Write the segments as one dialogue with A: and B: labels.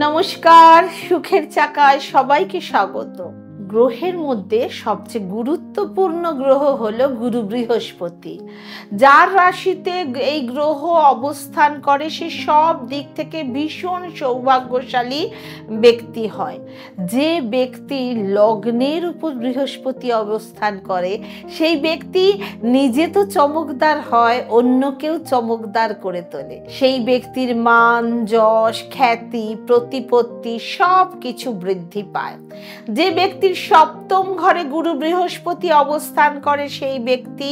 A: নমস্কার, সুখের চাকায় সবাইকে স্বাগত। গ্রহের মধ্যে সবচেয়ে গুরুত্বপূর্ণ গ্রহ হলো গুরু বৃহস্পতি। যার রাশিতে এই গ্রহ অবস্থান করে সে সব দিক থেকে ভীষণ সৌভাগ্যশালী ব্যক্তি হয়। যে ব্যক্তি লগ্নের উপর বৃহস্পতি অবস্থান করে সেই ব্যক্তি নিজে তো চমকদার হয়, অন্যকেও চমকদার করে তোলে। সেই ব্যক্তির মান, যশ, খ্যাতি, প্রতিপত্তি সব কিছু বৃদ্ধি পায়। যে ব্যক্তির সপ্তম ঘরে গুরু বৃহস্পতি অবস্থান করে সেই ব্যক্তি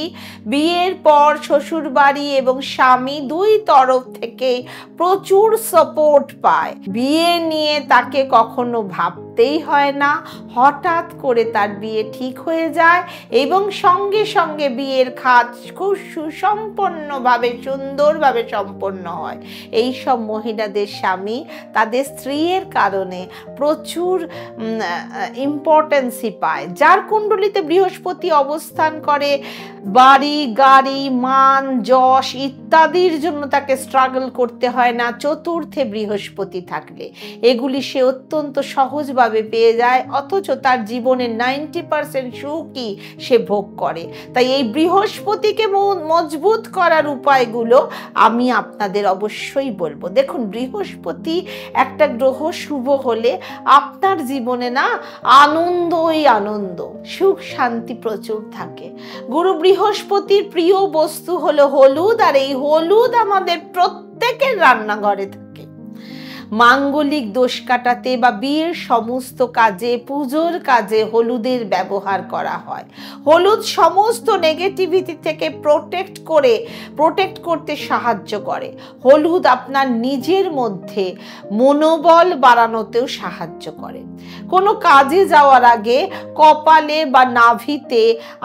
A: বিয়ের পর শ্বশুর বাড়ি এবং স্বামী দুই তরফ থেকে প্রচুর সাপোর্ট পায়। বিয়ে নিয়ে তাকে কখনো ভাবতেই হয় না, হঠাৎ করে তার বিয়ে ঠিক হয়ে যায় এবং সঙ্গে সঙ্গে বিয়ের কাজ খুব সুসম্পন্নভাবে সুন্দরভাবে সম্পন্ন হয়। এই সব মহিলাদের স্বামী তাদের স্ত্রীর কারণে প্রচুর ইম্পর্টেন্সই পায়। যার কুণ্ডলিতে বৃহস্পতি অবস্থান করে বাড়ি, গাড়ি, মান, যশ ইত্যাদির জন্য তাকে স্ট্রাগল করতে হয় না। চতুর্থে বৃহস্পতি থাকলে এগুলি সে অত্যন্ত সহজভাবে পেয়ে যায়, অথচ তার জীবনের 90% সুখই সে ভোগ করে। তাই এই বৃহস্পতিকে মজবুত করার উপায়গুলো আমি আপনাদের অবশ্যই বলবো। দেখুন, বৃহস্পতি একটা গ্রহ শুভ হলে আপনার জীবনে না আনন্দই আনন্দ, সুখ শান্তি প্রচুর থাকে। গুরু বৃহস্পতির প্রিয় বস্তু হলো হলুদ, আর এই হলুদ আমাদের প্রত্যেকের রান্নাঘরে থাকে। মাঙ্গলিক দোষ কাটাতে বা বিয়ের সমস্ত কাজে, পুজোর কাজে হলুদের ব্যবহার করা হয়। হলুদ সমস্ত নেগেটিভিটি থেকে প্রোটেক্ট করতে সাহায্য করে। হলুদ আপনার নিজের মধ্যে মনোবল বাড়ানোতেও সাহায্য করে। কোনো কাজে যাওয়ার আগে কপালে বা নাভিতে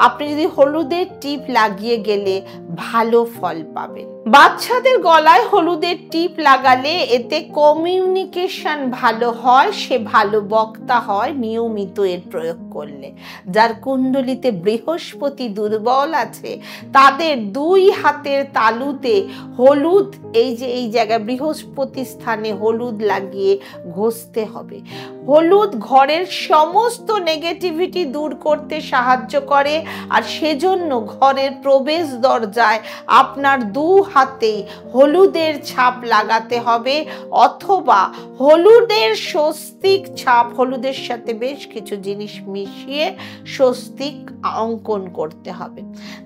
A: আপনি যদি হলুদের টিপ লাগিয়ে গেলে ভালো ফল পাবেন। বাচ্চাদের গলায় হলুদের টিপ লাগালে এতে কমিউনিকেশন ভালো হয়, সে ভালো বক্তা হয় নিয়মিত এর প্রয়োগ করলে। যার কুণ্ডলিতে বৃহস্পতি দুর্বল আছে তাদের দুই হাতের তালুতে হলুদ, এই জায়গায় বৃহস্পতি স্থানে হলুদ লাগিয়ে ঘষতে হবে। হলুদ ঘরের সমস্ত নেগেটিভিটি দূর করতে সাহায্য করে, আর সেজন্য ঘরের প্রবেশ দরজায় আপনার দু হাতেই হলুদের ছাপ লাগাতে হবে, অথবা হলুদের স্বস্তিক ছাপ, হলুদের সাথে বেশ কিছু জিনিস মিশিয়ে স্বস্তিক অঙ্কন করতে হবে।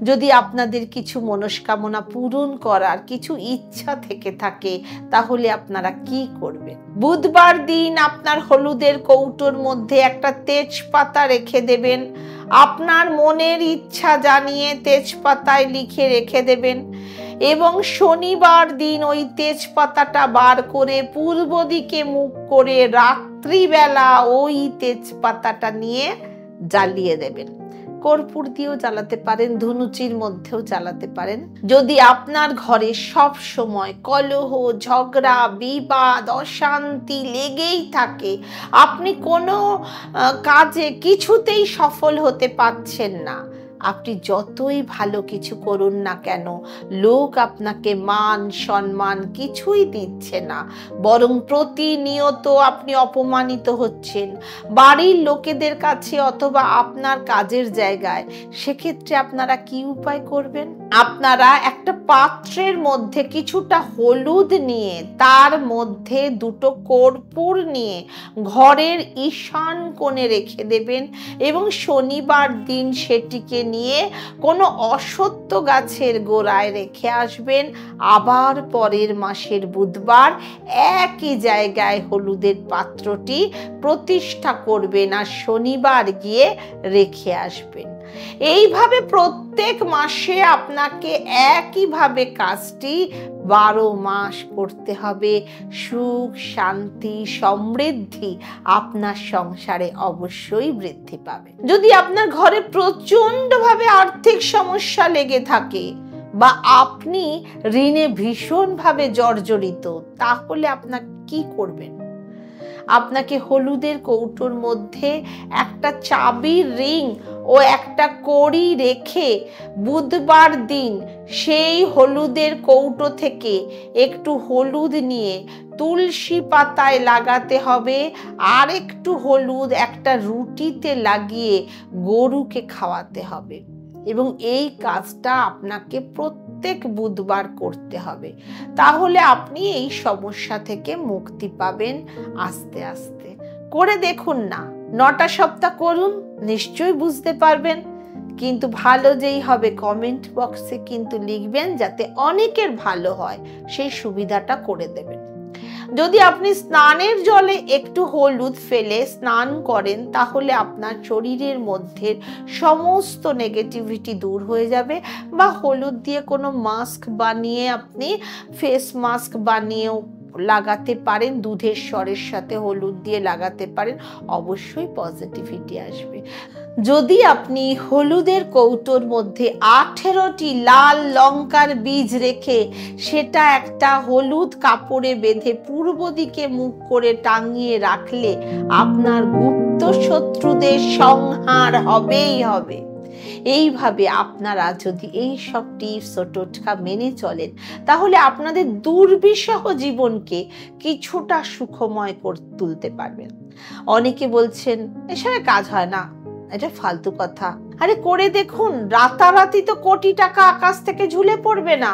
A: যদি আপনাদের কিছু মনস্কামনা পূরণ করার কিছু ইচ্ছা থেকে থাকে তাহলে আপনারা কি করবেন? বুধবার দিন আপনার হলুদের কৌটোর মধ্যে একটা তেজপাতা রেখে দেবেন। আপনার মনের ইচ্ছা জানিয়ে তেজপাতায় লিখে রেখে দেবেন এবং শনিবার দিন ওই তেজপাতাটা বার করে পূর্ব দিকে মুখ করে রাত্রিবেলা ওই তেজপাতাটা নিয়ে জ্বালিয়ে দেবেন। কর্পূর দিয়েও জ্বালাতে পারেন, ধুনুচির মধ্যেও জ্বালাতে পারেন। যদি আপনার ঘরে সব সময় কলহ, ঝগড়া, বিবাদ, অশান্তি লেগেই থাকে, আপনি কোনো কাজে কিছুতেই সফল হতে পারছেন না, আপনি যতই ভালো কিছু করুন না কেন লোক আপনাকে মান সম্মান কিছুই দিচ্ছে না, বরং প্রতিনিয়ত আপনি অপমানিত হচ্ছেন বাড়ির লোকেদের কাছে অথবা আপনার কাজের জায়গায়, সেক্ষেত্রে আপনারা কি উপায় করবেন? আপনারা একটা পাত্রের মধ্যে কিছুটা হলুদ নিয়ে তার মধ্যে দুটো কর্পূর নিয়ে ঘরের ঈশান কোণে রেখে দেবেন এবং শনিবার দিন সেটিকে নিয়ে কোনো অশ্বত্থ গাছের গোড়ায় রেখে আসবেন। আবার পরের মাসের বুধবার একই জায়গায় হলুদের পাত্রটি প্রতিষ্ঠা করবেন আর শনিবার গিয়ে রেখে আসবেন। এইভাবে প্রত্যেক মাসে আপনাকে একইভাবে কাজটি 12 মাস করতে হবে। সুখ শান্তি সমৃদ্ধি আপনার সংসারে অবশ্যই বৃদ্ধি পাবে। যদি আপনার ঘরে প্রচন্ডভাবে আর্থিক সমস্যা লেগে থাকে বা আপনি ঋণে ভীষণভাবে জর্জরিত, তাহলে আপনার কি করবেন? আপনাকে হলুদের কৌটোর মধ্যে একটা চাবির রিং ও একটা কড়ি রেখে বুধবার দিন সেই হলুদের কৌটো থেকে একটু হলুদ নিয়ে তুলসী পাতায় লাগাতে হবে, আর একটু হলুদ একটা রুটিতে লাগিয়ে গরুকে খাওয়াতে হবে। এবং এই কাজটা আপনাকে প্রত্যেক বুধবার করতে হবে। তাহলে আপনি এই সমস্যা থেকে মুক্তি পাবেন আস্তে আস্তে। করে দেখুন না, 9টা সপ্তাহ করুন, নিশ্চয়ই বুঝতে পারবেন। কিন্তু ভালো যেই হবে কমেন্ট বক্সে কিন্তু লিখবেন, যাতে অনেকের ভালো হয় সেই সুবিধাটা করে দেবেন। যদি আপনি স্নানের জলে একটু হলুদ ফেলে স্নান করেন, তাহলে আপনার শরীরের মধ্যে সমস্ত নেগেটিভিটি দূর হয়ে যাবে। বা হলুদ দিয়ে কোনো মাস্ক বানিয়ে আপনি ফেস মাস্ক বানিয়েও লাগাতে পারেন, দুধের স্বরের সাথে হলুদ দিয়ে লাগাতে পারেন, অবশ্যই পজিটিভিটি আসবে। যদি আপনি হলুদের কৌটোর মধ্যে 18টি লাল লঙ্কার বীজ রেখে সেটা একটা হলুদ কাপড়ে বেঁধে পূর্ব দিকে মুখ করে টাঙিয়ে রাখলে আপনার গুপ্ত শত্রুদের সংহার হবেই হবে। এইভাবে আপনারা যদি এই সব টিপস ও টোটকা মেনে চলেন, তাহলে আপনাদের দুর্বিষহ জীবনকে কিছুটা সুখময় করে তুলতে পারবেন। অনেকে বলছেন এসবে কাজ হয় না, এটা ফালতু কথা। আরে করে দেখুন, রাতারাতি তো কোটি টাকা আকাশ থেকে ঝুলে পড়বে না,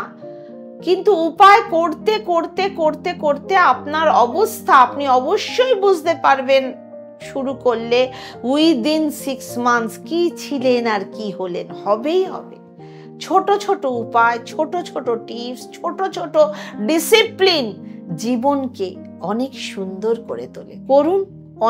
A: কিন্তু উপায় করতে করতে করতে করতে আপনার অবস্থা আপনি অবশ্যই বুঝতে পারবেন। শুরু করলে উইদিন 6 মান্থস কি ছিলেন আর কি হলেন, হবেই হবে। ছোট ছোট উপায়, ছোট ছোট টিপস, ছোট ছোট ডিসিপ্লিন জীবনকে অনেক সুন্দর করে তোলে। করুন,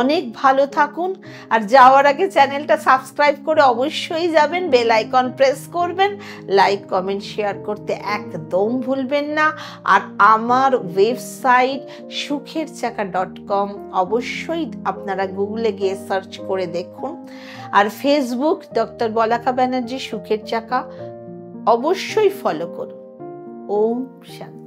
A: অনেক ভালো থাকুন। আর যাওয়ার আগে চ্যানেলটা সাবস্ক্রাইব করে অবশ্যই যাবেন, বেল আইকন প্রেস করবেন, লাইক কমেন্ট শেয়ার করতে একদম ভুলবেন না। আর আমার ওয়েবসাইট sukherchaka.com অবশ্যই আপনারা গুগলে গিয়ে সার্চ করে দেখুন। আর ফেসবুক ডক্টর বলাকা ব্যানার্জি সুখের চাকা অবশ্যই ফলো করুন। ওম শান্তি।